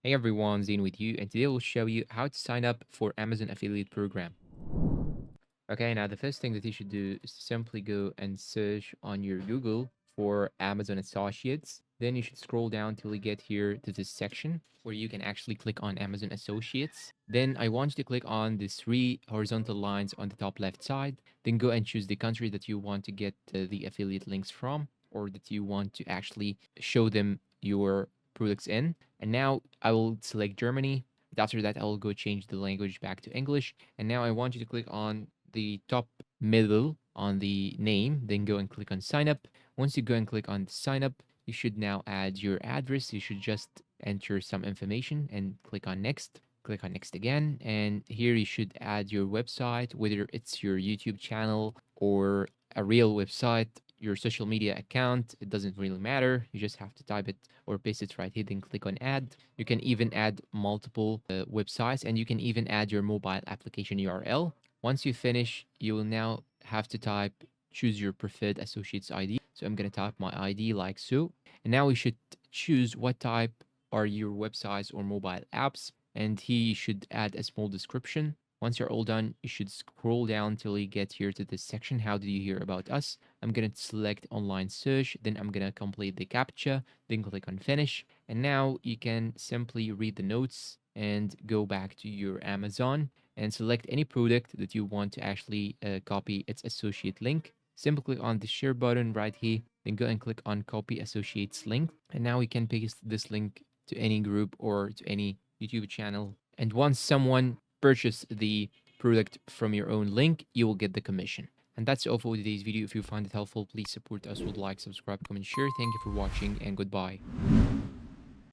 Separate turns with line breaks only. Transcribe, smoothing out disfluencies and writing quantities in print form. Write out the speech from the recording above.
Hey everyone, Zane with you, and today we'll show you how to sign up for Amazon affiliate program. Okay, now the first thing that you should do is to simply go and search on your Google for Amazon Associates. Then you should scroll down till you get here to this section where you can actually click on Amazon Associates. Then I want you to click on the three horizontal lines on the top left side. Then go and choose the country that you want to get the affiliate links from, or that you want to actually show them your products in. And now I will select Germany. After that, I will go change the language back to English. And now I want you to click on the top middle on the name, then go and click on sign up. Once you go and click on sign up, you should now add your address. You should just enter some information and click on next. Click on next again. And here you should add your website, whether it's your YouTube channel or a real website, your social media account. It doesn't really matter. You just have to type it or paste it right here, then click on add. You can even add multiple websites, and you can even add your mobile application URL. Once you finish, you will now have to type, choose your preferred associate's ID. So I'm going to type my ID like so. And now we should choose what type are your websites or mobile apps. And here you should add a small description. Once you're all done, you should scroll down till you get here to this section. How did you hear about us? I'm going to select online search. Then I'm going to complete the CAPTCHA. Then click on finish. And now you can simply read the notes and go back to your Amazon and select any product that you want to actually copy its associate link. Simply click on the share button right here, then go and click on copy associates link. And now we can paste this link to any group or to any YouTube channel. And once someone purchase the product from your own link, you will get the commission. And that's all for today's video. If you find it helpful, please support us with like, subscribe, comment, share. Thank you for watching and goodbye.